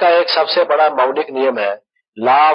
का एक सबसे बड़ा मौलिक नियम है, लॉ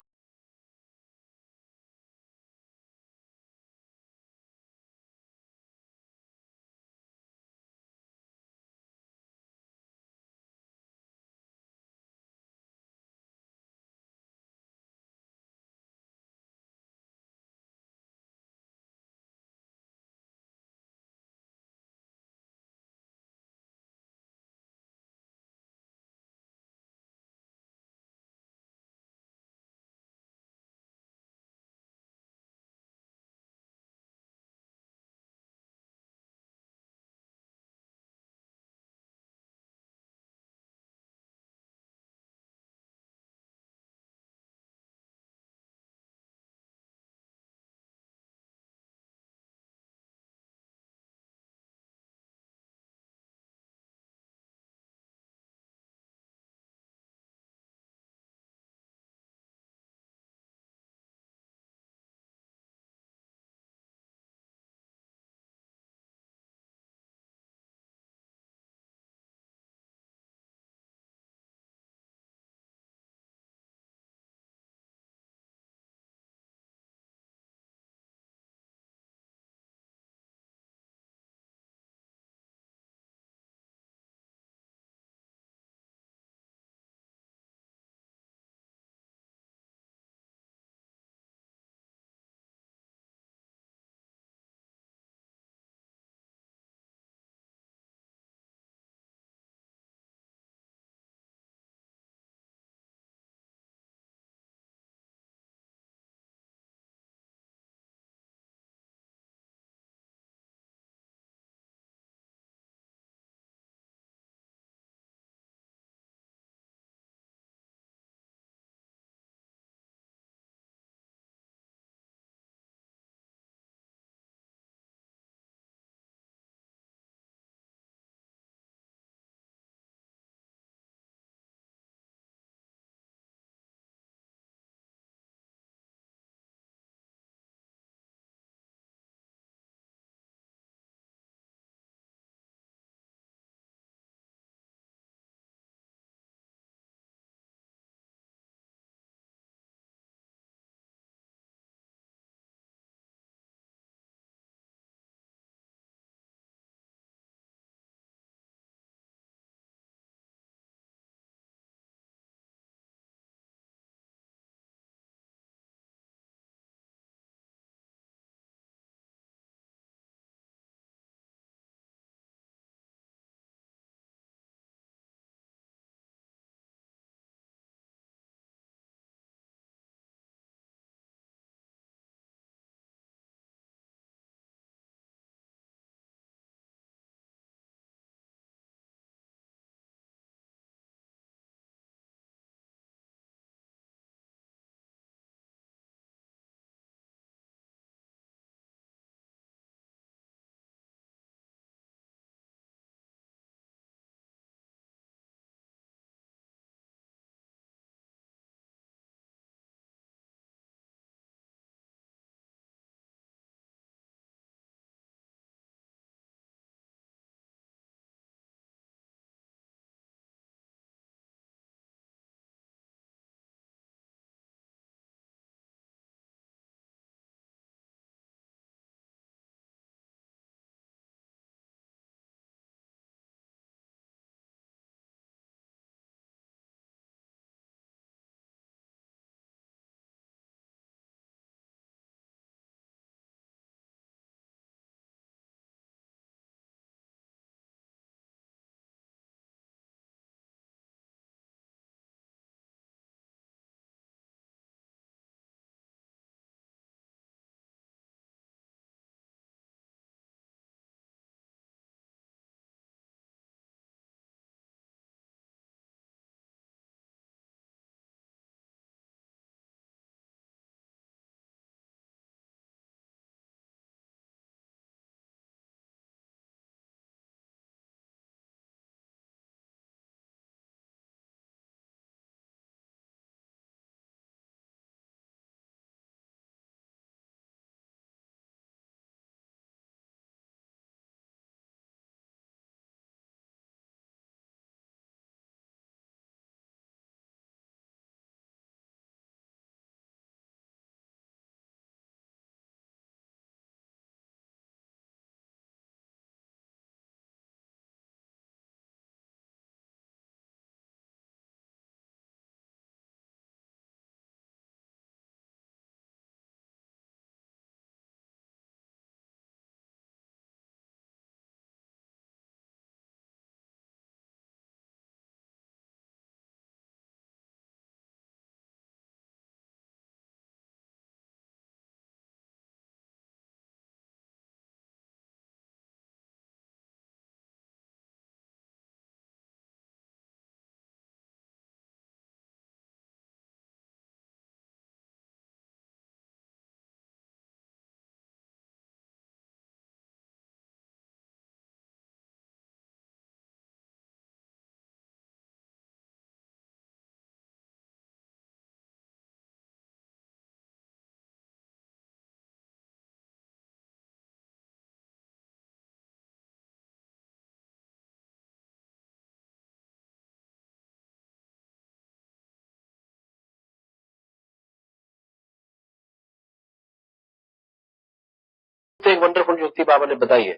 एक वंडरफुल युक्ति बाबा ने बताई है।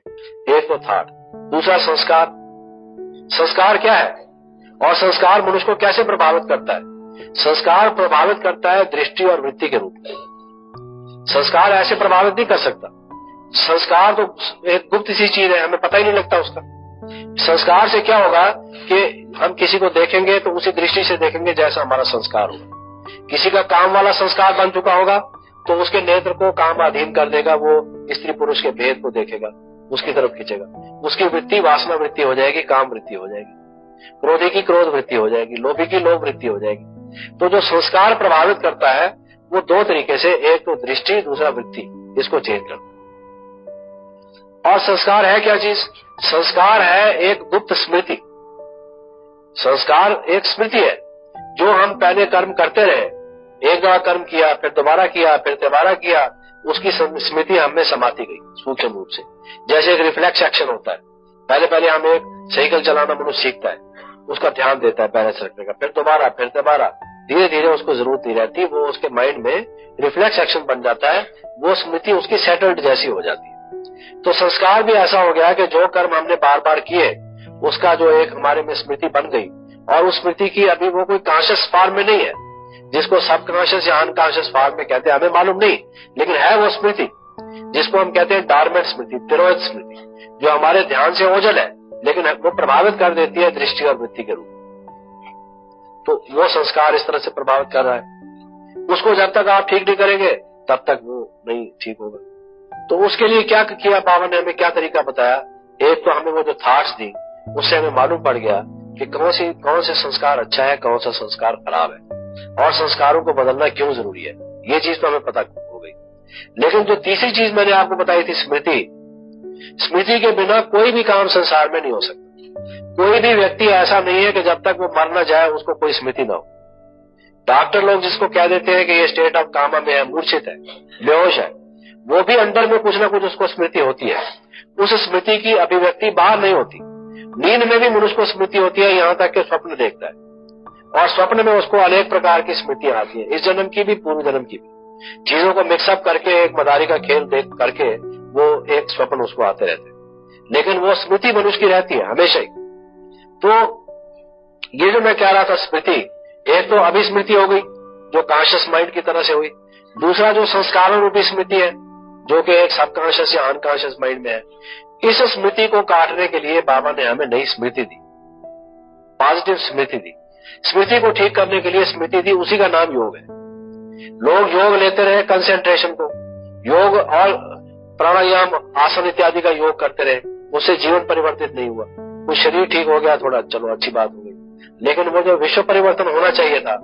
एक तो थॉट, दूसरा संस्कार। संस्कार क्या है और संस्कार मनुष्य को कैसे प्रभावित करता है? संस्कार प्रभावित करता है दृष्टि और वृत्ति के रूप में। संस्कार ऐसे प्रभावित नहीं कर सकता। संस्कार तो एक गुप्त सी चीज है, हमें पता ही नहीं लगता उसका। संस्कार से क्या होगा कि हम किसी को देखेंगे तो उसी दृष्टि से देखेंगे जैसा हमारा संस्कार होगा। किसी का काम वाला संस्कार बन चुका होगा तो उसके नेत्र को काम अधीन कर देगा, वो स्त्री पुरुष के भेद को देखेगा, उसकी तरफ खींचेगा। उसकी वृत्ति वासना वृत्ति हो जाएगी, काम वृत्ति हो जाएगी, क्रोधी की क्रोध वृत्ति हो जाएगी, लोभी की लोभ वृत्ति हो जाएगी। तो जो संस्कार प्रभावित करता है वो दो तरीके से, एक तो दृष्टि, दूसरा वृत्ति, इसको चेंज करता है। और संस्कार है क्या चीज? संस्कार है एक गुप्त स्मृति। संस्कार एक स्मृति है। जो हम पहले कर्म करते रहे, एक बार कर्म किया, फिर दोबारा किया, फिर दोबारा किया, उसकी स्मृति हमें समाती गई सूक्ष्म रूप से। जैसे एक रिफ्लेक्स एक्शन होता है, पहले पहले हम एक साइकिल चलाना मनुष्य सीखता है, उसका ध्यान देता है बैलेंस रखने का, फिर दोबारा, धीरे धीरे उसको जरूरत नहीं रहती, वो उसके माइंड में रिफ्लेक्स एक्शन बन जाता है, वो स्मृति उसकी सेटल्ड जैसी हो जाती है। तो संस्कार भी ऐसा हो गया कि जो कर्म हमने बार बार किए उसका जो एक हमारे में स्मृति बन गई, और उस स्मृति की अभी वो कोई कॉन्शियस फॉर्म में नहीं है, जिसको सबकॉन्शियस या अनकॉन्शियस फॉर्म में कहते हैं हमें मालूम नहीं, लेकिन है वो स्मृति जिसको हम कहते हैं डॉर्मेंट स्मृति, तिरोहित स्मृति, जो हमारे ध्यान से ओझल है लेकिन वो प्रभावित कर देती है दृष्टि और वृत्ति के रूप में। तो वो संस्कार इस तरह से प्रभावित कर रहा है। उसको जब तक आप ठीक नहीं करेंगे तब तक वो नहीं ठीक होगा। तो उसके लिए क्या किया बाबा ने, हमें क्या तरीका बताया? एक तो हमें वो जो थॉट्स दी, उससे हमें मालूम पड़ गया कि कौन से संस्कार अच्छा है, कौन सा संस्कार खराब है, और संस्कारों को बदलना क्यों जरूरी है, ये चीज तो हमें पता हो गई। लेकिन जो तीसरी चीज मैंने आपको बताई थी, स्मृति। स्मृति के बिना कोई भी काम संसार में नहीं हो सकता। कोई भी व्यक्ति ऐसा नहीं है कि जब तक वो मर न जाए उसको कोई स्मृति ना हो। डॉक्टर लोग जिसको कह देते हैं कि ये स्टेट ऑफ कामा में है, मूर्छित है, बेहोश है, वो भी अंदर में कुछ ना कुछ उसको स्मृति होती है। उस स्मृति की अभिव्यक्ति बाहर नहीं होती। नींद में भी मनुष्य को स्मृति होती है, यहाँ तक कि स्वप्न देखता है, और स्वप्न में उसको अनेक प्रकार की स्मृतियां आती है, इस जन्म की भी, पूर्व जन्म की भी। चीजों को मिक्सअप करके एक मदारी का खेल देख करके वो एक स्वप्न उसको आते रहते हैं, लेकिन वो स्मृति मनुष्य की रहती है हमेशा ही। तो ये जो मैं कह रहा था स्मृति, एक तो अभिस्मृति हो गई जो कॉन्शियस माइंड की तरह से हुई, दूसरा जो संस्कारों रूपी स्मृति है जो कि एक सबकॉन्शियस या अनकॉन्शियस माइंड में है। इस स्मृति को काटने के लिए बाबा ने हमें नई स्मृति दी, पॉजिटिव स्मृति दी। स्मृति को ठीक करने के लिए स्मृति दी, उसी का नाम योग है। लोग योग लेते रहे, कंसेंट्रेशन को योग और प्राणायाम, आसन इत्यादि का योग करते रहे, उससे जीवन परिवर्तित नहीं हुआ। कुछ शरीर ठीक हो गया थोड़ा, चलो अच्छी बात हो गई, लेकिन वो जो विश्व परिवर्तन होना चाहिए था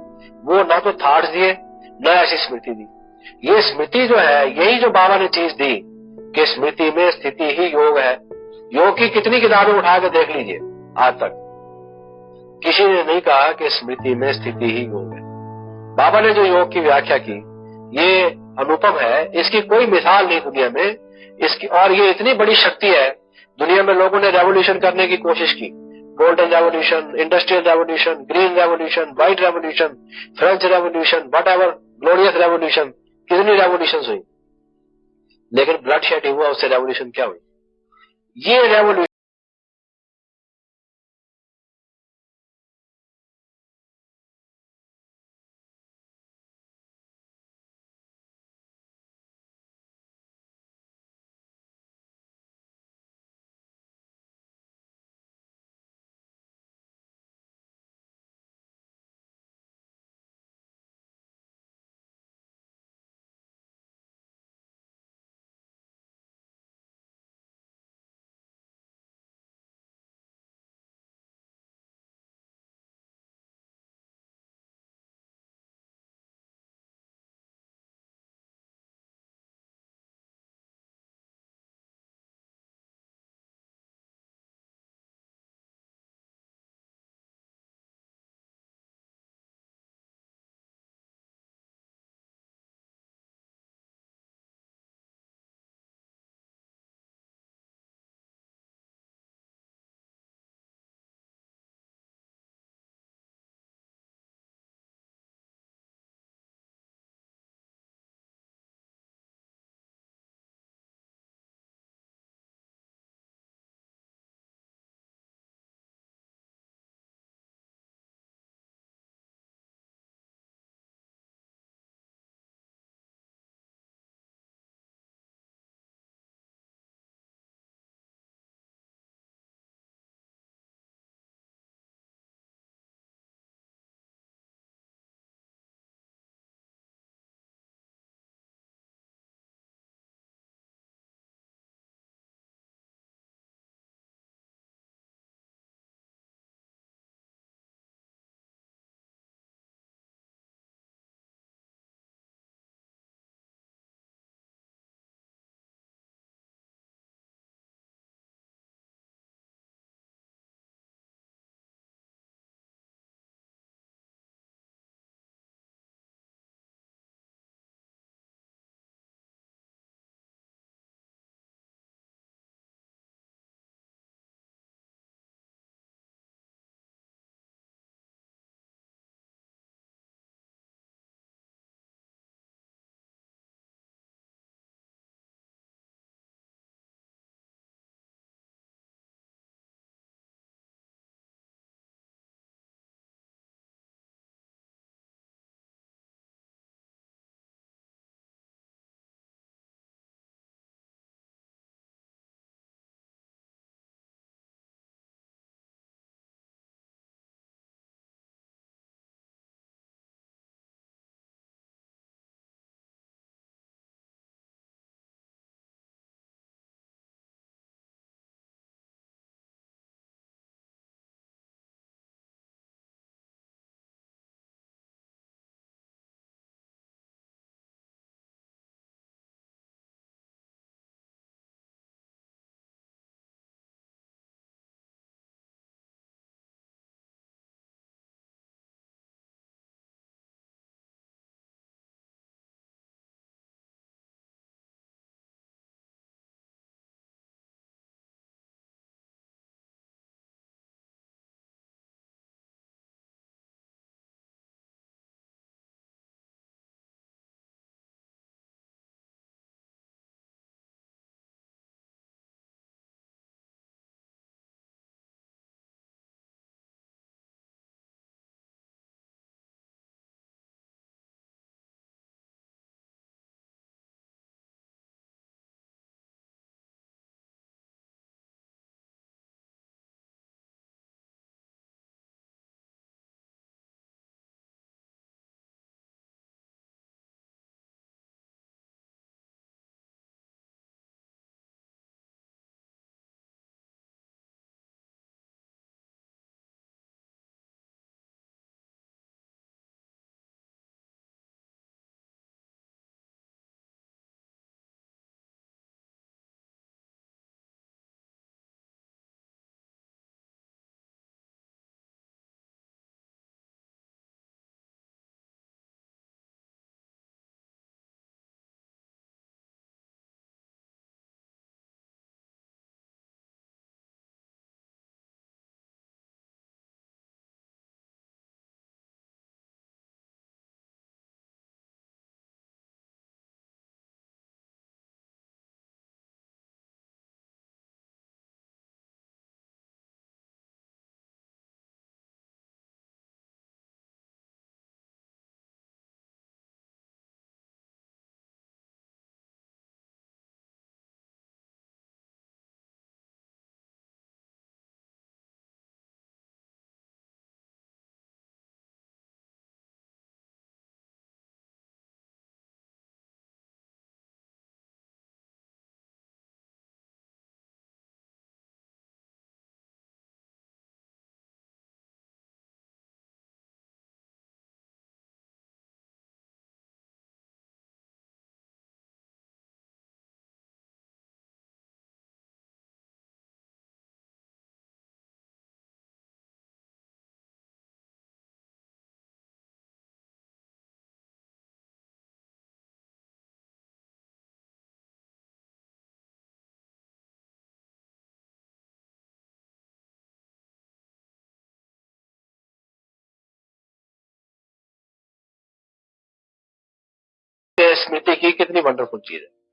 वो ना तो थॉट्स दिए, ना ऐसी स्मृति दी। ये स्मृति जो है, यही जो बाबा ने चीज दी कि स्मृति में स्थिति ही योग है। योग की कितनी किताबें उठा के देख लीजिए, आज तक किसी ने नहीं कहा कि स्मृति में स्थिति ही योग है। बाबा ने जो योग की व्याख्या की ये अनुपम है, इसकी कोई मिसाल नहीं दुनिया में इसकी, और ये इतनी बड़ी शक्ति है। दुनिया में लोगों ने रेवोल्यूशन करने की कोशिश की, golden revolution, industrial revolution, green revolution, white revolution, French revolution, what ever, glorious revolution, कितनी रेवोल्यूशन हुई, लेकिन ब्लड शेड हुआ, उससे रेवोल्यूशन क्या हुई? ये रेवोल्यूशन के स्मृति की कितनी वंडरफुल चीज है।